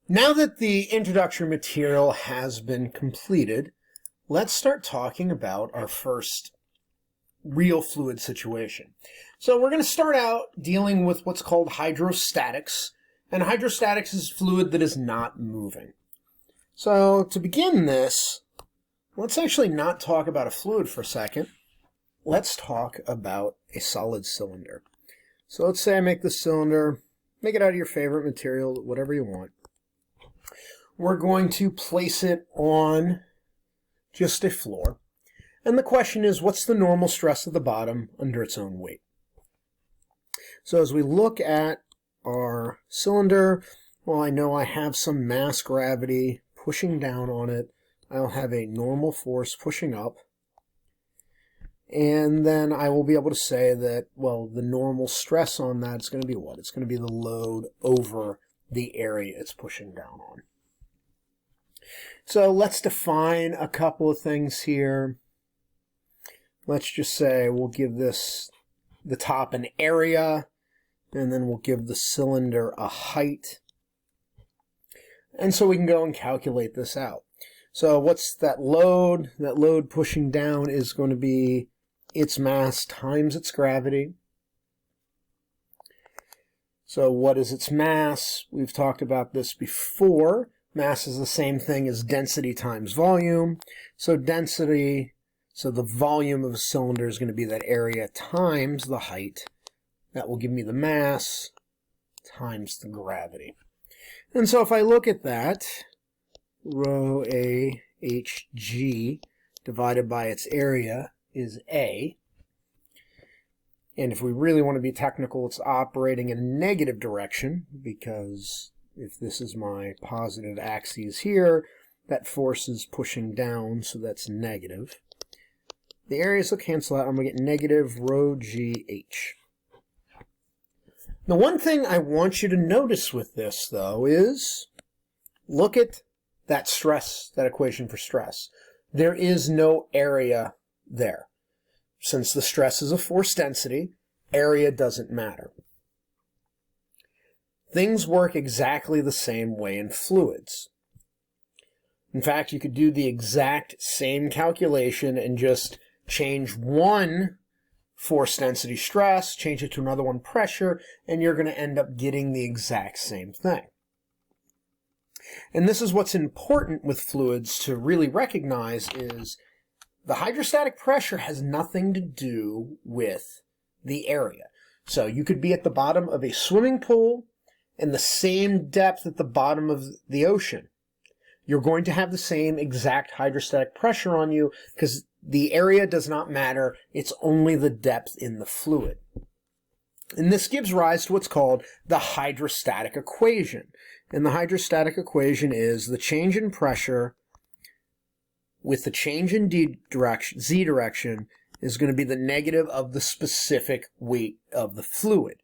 Now that the introductory material has been completed, let's start talking about our first real fluid situation. So we're going to start out dealing with what's called hydrostatics, and hydrostatics is fluid that is not moving. So to begin this, let's actually not talk about a fluid for a second. Let's talk about a solid cylinder. So let's say I make this cylinder, make it out of your favorite material, whatever you want. We're going to place it on just a floor. And the question is, what's the normal stress at the bottom under its own weight? So as we look at our cylinder, well, I know I have some mass gravity pushing down on it. I'll have a normal force pushing up. And then I will be able to say that, well, the normal stress on that is going to be what? It's going to be the load over the area it's pushing down on. So let's define a couple of things here. Let's just say we'll give this, the top, an area, and then we'll give the cylinder a height. And so we can go and calculate this out. So what's that load? That load pushing down is going to be its mass times its gravity. So what is its mass? We've talked about this before. Mass is the same thing as density times volume. So density, so the volume of a cylinder is going to be that area times the height. That will give me the mass times the gravity. And so if I look at that, rho A hg divided by its area is A. And if we really want to be technical, it's operating in a negative direction, because if this is my positive axis here, that force is pushing down, so that's negative. The areas will cancel out. I'm going to get negative rho gh. The one thing I want you to notice with this, though, is look at that stress, that equation for stress. There is no area there. Since the stress is a force density, area doesn't matter. Things work exactly the same way in fluids. In fact, you could do the exact same calculation and just change one force density stress, change it to another one pressure, and you're going to end up getting the exact same thing. And this is what's important with fluids to really recognize, is the hydrostatic pressure has nothing to do with the area. So you could be at the bottom of a swimming pool and the same depth at the bottom of the ocean. You're going to have the same exact hydrostatic pressure on you, because the area does not matter. It's only the depth in the fluid. And this gives rise to what's called the hydrostatic equation. And the hydrostatic equation is the change in pressure with the change in z direction is going to be the negative of the specific weight of the fluid.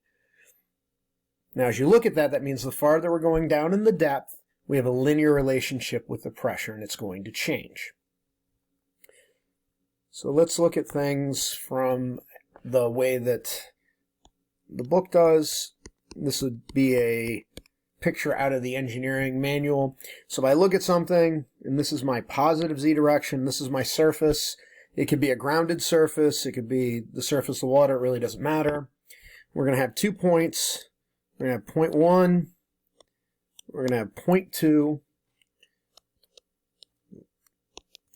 Now, as you look at that, that means the farther we're going down in the depth, we have a linear relationship with the pressure, and it's going to change. So let's look at things from the way that the book does. This would be a picture out of the engineering manual. So if I look at something, and this is my positive z direction, this is my surface. It could be a grounded surface, it could be the surface of water, it really doesn't matter. We're going to have 2 points. We're going to have point 1, we're going to have point 2.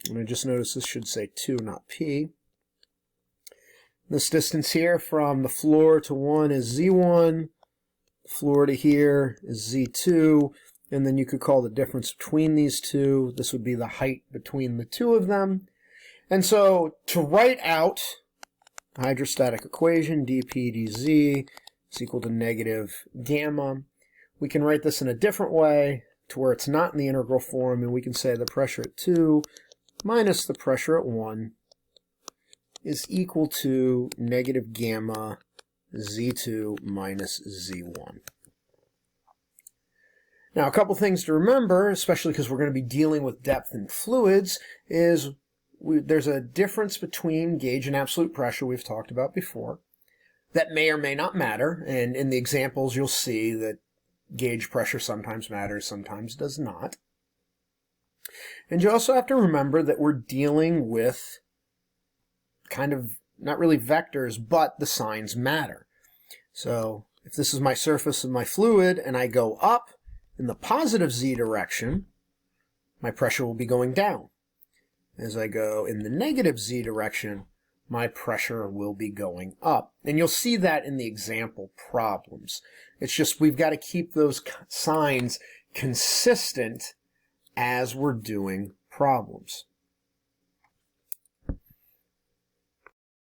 And I just noticed this should say 2, not P. This distance here from the floor to 1 is Z1, floor to here is Z2, and then you could call the difference between these two, this would be the height between the two of them. And so to write out the hydrostatic equation, dP dz is equal to negative gamma, we can write this in a different way to where it's not in the integral form, and we can say the pressure at 2 minus the pressure at 1 is equal to negative gamma Z2 minus Z1. Now, a couple things to remember, especially because we're going to be dealing with depth in fluids, is there's a difference between gauge and absolute pressure we've talked about before that may or may not matter, and in the examples you'll see that gauge pressure sometimes matters, sometimes does not. And you also have to remember that we're dealing with kind of, not really vectors, but the signs matter. So if this is my surface of my fluid and I go up in the positive z direction, my pressure will be going down. As I go in the negative z direction, my pressure will be going up. And you'll see that in the example problems. It's just we've got to keep those signs consistent as we're doing problems.